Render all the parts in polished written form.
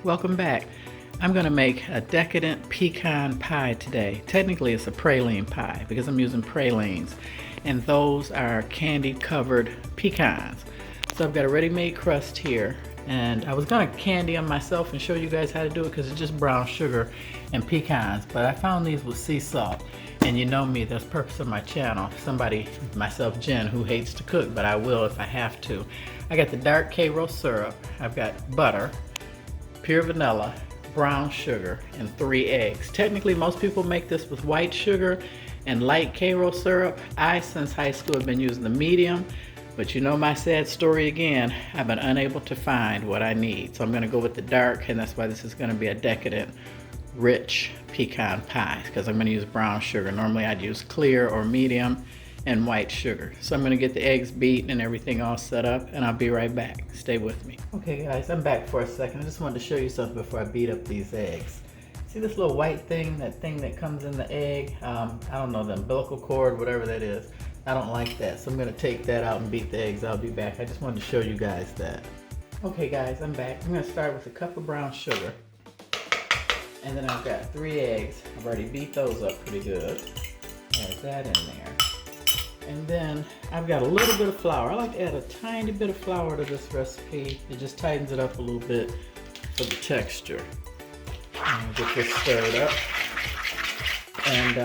Welcome back. I'm going to make a decadent pecan pie today. Technically it's a praline pie because I'm using pralines, and those are candy covered pecans. So I've got a ready-made crust here, and I was going to candy them myself and show you guys how to do it because it's just brown sugar and pecans, but I found these with sea salt. And you know me, there's purpose on my channel. Somebody, myself Jen, who hates to cook, but I will if I have to. I got the dark Karo syrup, I've got butter, pure vanilla, brown sugar, and 3 eggs. Technically, most people make this with white sugar and light Karo syrup. I, since high school, have been using the medium, but you know my sad story again. I've been unable to find what I need. So I'm gonna go with the dark, and that's why this is gonna be a decadent, rich pecan pie, because I'm gonna use brown sugar. Normally I'd use clear or medium and white sugar. So I'm gonna get the eggs beaten and everything all set up, and I'll be right back. Stay with me. Okay guys, I'm back for a second. I just wanted to show you something before I beat up these eggs. See this little white thing, that thing that comes in the egg? I don't know, the umbilical cord, whatever that is. I don't like that, so I'm gonna take that out and beat the eggs. I'll be back. I just wanted to show you guys that. Okay guys, I'm back. I'm gonna start with a cup of brown sugar. And then I've got 3 eggs. I've already beat those up pretty good. Add that in there. And then I've got a little bit of flour. I like to add a tiny bit of flour to this recipe. It just tightens it up a little bit for the texture. And get this stirred up. And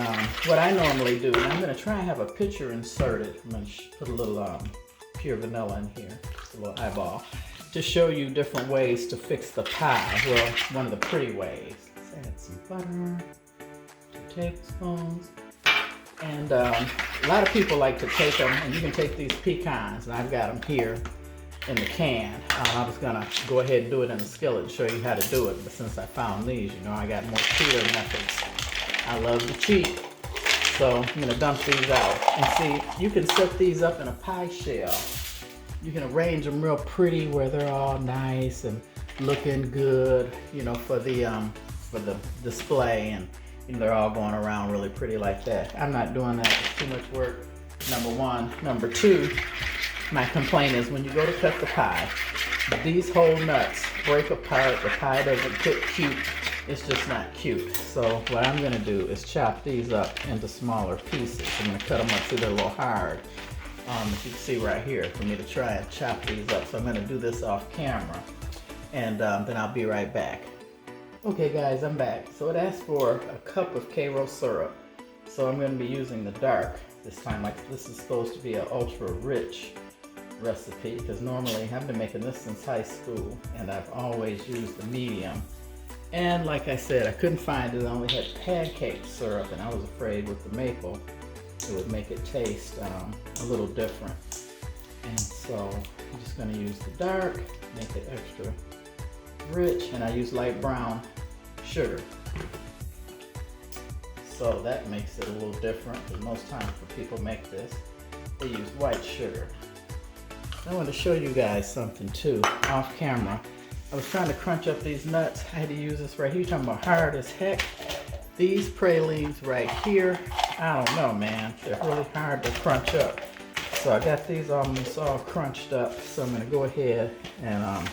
what I normally do, and I'm going to try and have a picture inserted. I'm going to put a little pure vanilla in here, just a little eyeball, to show you different ways to fix the pie. Well, one of the pretty ways. Let's add some butter, 2 tablespoons. And a lot of people like to take them, and you can take these pecans, and I've got them here in the can. I was gonna go ahead and do it in the skillet and show you how to do it, but since I found these, you know, I got more cheater methods. I love to cheat. So I'm gonna dump these out. And see, you can set these up in a pie shell. You can arrange them real pretty where they're all nice and looking good, you know, for the display, and you know, they're all going around really pretty like that. I'm not doing that. It's too much work, number one. Number two, my complaint is when you go to cut the pie, these whole nuts break apart. The pie doesn't fit cute. It's just not cute. So what I'm gonna do is chop these up into smaller pieces. I'm gonna cut them up so they're a little hard. As you can see right here, for me to try and chop these up. So I'm gonna do this off camera, and then I'll be right back. Okay guys, I'm back. So it asked for a cup of Karo syrup. So I'm going to be using the dark this time. Like, this is supposed to be an ultra rich recipe, because normally I've been making this since high school, and I've always used the medium. And like I said, I couldn't find it. I only had pancake syrup, and I was afraid with the maple it would make it taste a little different. And so I'm just going to use the dark, make it extra rich, and I use light brown sugar. So that makes it a little different, because most times when people make this, they use white sugar. I want to show you guys something too, off camera. I was trying to crunch up these nuts. I had to use this right here. You're talking about hard as heck. These pralines right here, I don't know, man. They're really hard to crunch up. So I got these almost all crunched up. So I'm going to go ahead and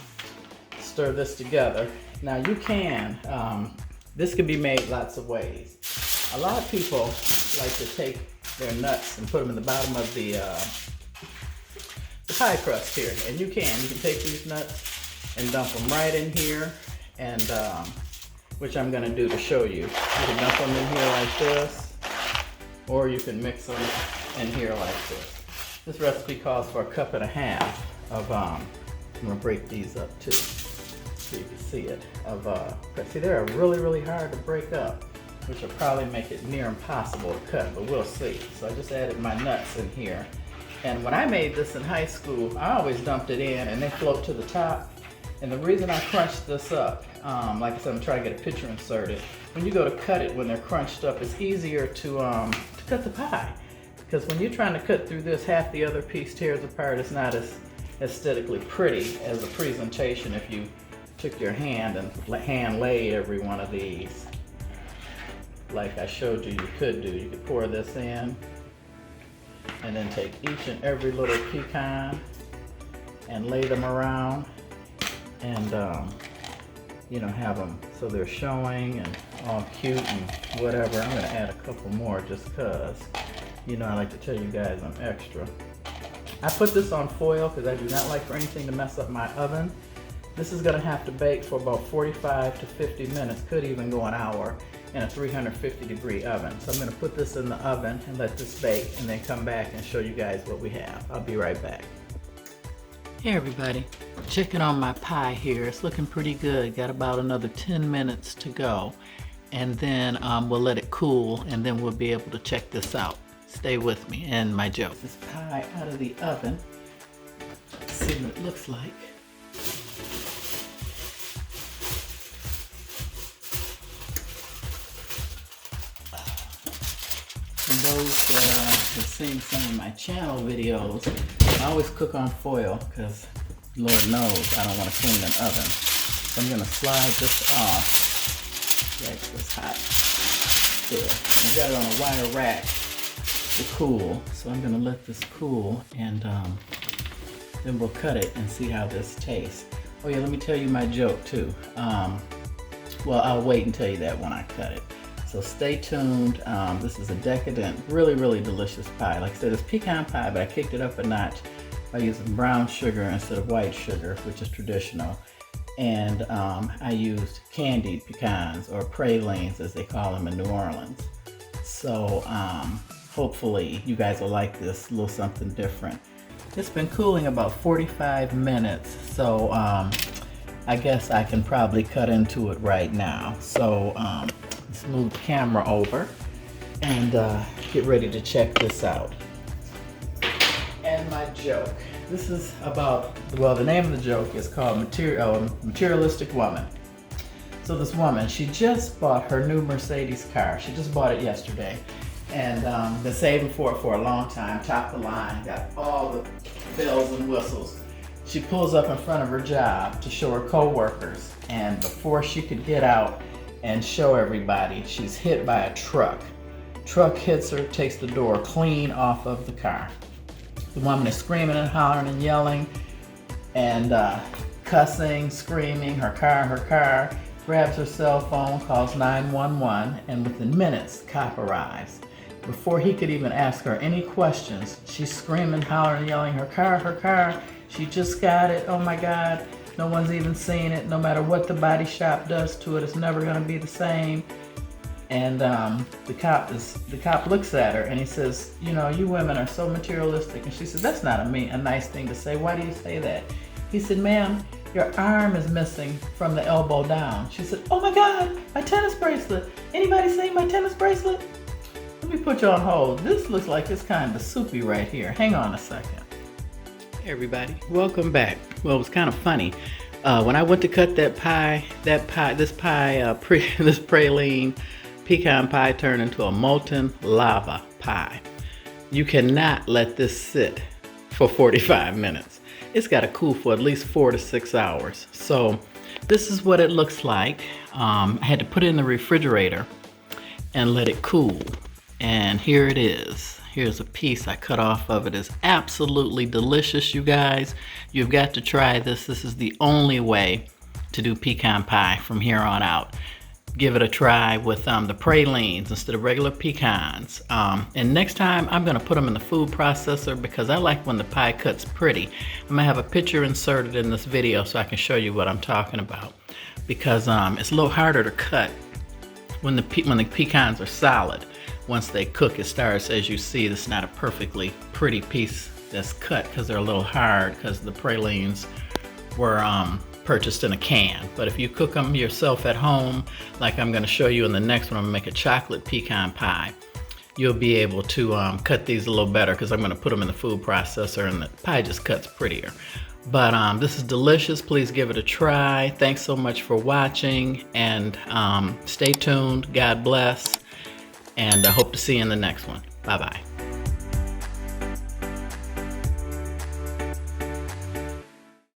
stir this together. Now you can, this can be made lots of ways. A lot of people like to take their nuts and put them in the bottom of the pie crust here. And you can take these nuts and dump them right in here, and which I'm gonna do to show you. You can dump them in here like this, or you can mix them in here like this. This recipe calls for 1.5 cups of, I'm gonna break these up too, so you can see it. See, they're really, really hard to break up, which will probably make it near impossible to cut, but we'll see. So I just added my nuts in here. And when I made this in high school, I always dumped it in and they float to the top. And the reason I crunched this up, like I said, I'm trying to get a picture inserted. When you go to cut it when they're crunched up, it's easier to cut the pie. Because when you're trying to cut through this, half the other piece tears apart. It's not as aesthetically pretty as a presentation if you took your hand and hand laid every one of these. Like I showed you, you could do. You could pour this in and then take each and every little pecan and lay them around. And you know, have them so they're showing and all cute and whatever. I'm gonna add a couple more just cause, you know, I like to tell you guys I'm extra. I put this on foil because I do not like for anything to mess up my oven. This is gonna have to bake for about 45 to 50 minutes, could even go an hour in a 350-degree oven. So I'm gonna put this in the oven and let this bake and then come back and show you guys what we have. I'll be right back. Hey everybody, checking on my pie here. It's looking pretty good. Got about another 10 minutes to go. And then we'll let it cool and then we'll be able to check this out. Stay with me and my joke. This pie out of the oven. Let's see what it looks like. For those that have seen some of my channel videos, I always cook on foil because Lord knows I don't want to clean an oven. So I'm going to slide this off. Yikes, it's hot. There. I got it on a wire rack to cool. So I'm going to let this cool and then we'll cut it and see how this tastes. Oh yeah, let me tell you my joke too. Well, I'll wait and tell you that when I cut it. So stay tuned. This is a Decadent, really, really delicious pie. Like I said, it's pecan pie, but I kicked it up a notch by using brown sugar instead of white sugar, which is traditional. And I used candied pecans, or pralines as they call them in New Orleans. So hopefully you guys will like this, a little something different. It's been cooling about 45 minutes, so I guess I can probably cut into it right now. So let's move the camera over and get ready to check this out. And my joke. This is about, well, the name of the joke is called Materialistic Woman. So this woman, she just bought her new Mercedes car. She just bought it yesterday. And been saving for it for a long time, top of the line, got all the bells and whistles. She pulls up in front of her job to show her co-workers, and before she could get out and show everybody, she's hit by a truck. Truck hits her, takes the door clean off of the car. The woman is screaming and hollering and yelling and cussing, screaming, her car, grabs her cell phone, calls 911, and within minutes, the cop arrives. Before he could even ask her any questions, she's screaming, hollering, yelling, her car, she just got it, oh my God, no one's even seen it, no matter what the body shop does to it, it's never gonna be the same. And the cop looks at her and he says, you know, you women are so materialistic. And she said, that's not a nice thing to say, why do you say that? He said, ma'am, your arm is missing from the elbow down. She said, oh my God, my tennis bracelet. Anybody seen my tennis bracelet? Let me put you on hold. This looks like it's kind of soupy right here. Hang on a second. Hey everybody, welcome back. Well, it was kind of funny. When I went to cut this praline pecan pie turned into a molten lava pie. You cannot let this sit for 45 minutes. It's got to cool for at least 4 to 6 hours. So this is what it looks like. I had to put it in the refrigerator and let it cool. And here it is. Here's a piece I cut off of it. It's absolutely delicious, you guys. You've got to try this. This is the only way to do pecan pie from here on out. Give it a try with the pralines instead of regular pecans. And next time I'm gonna put them in the food processor because I like when the pie cuts pretty. I'm gonna have a picture inserted in this video so I can show you what I'm talking about. Because it's a little harder to cut when the pecans are solid. Once they cook, it starts, as you see, this is not a perfectly pretty piece that's cut because they're a little hard because the pralines were purchased in a can. But if you cook them yourself at home, like I'm going to show you in the next one, I'm going to make a chocolate pecan pie. You'll be able to cut these a little better because I'm going to put them in the food processor and the pie just cuts prettier. But this is delicious. Please give it a try. Thanks so much for watching, and stay tuned. God bless, and I hope to see you in the next one. Bye-bye.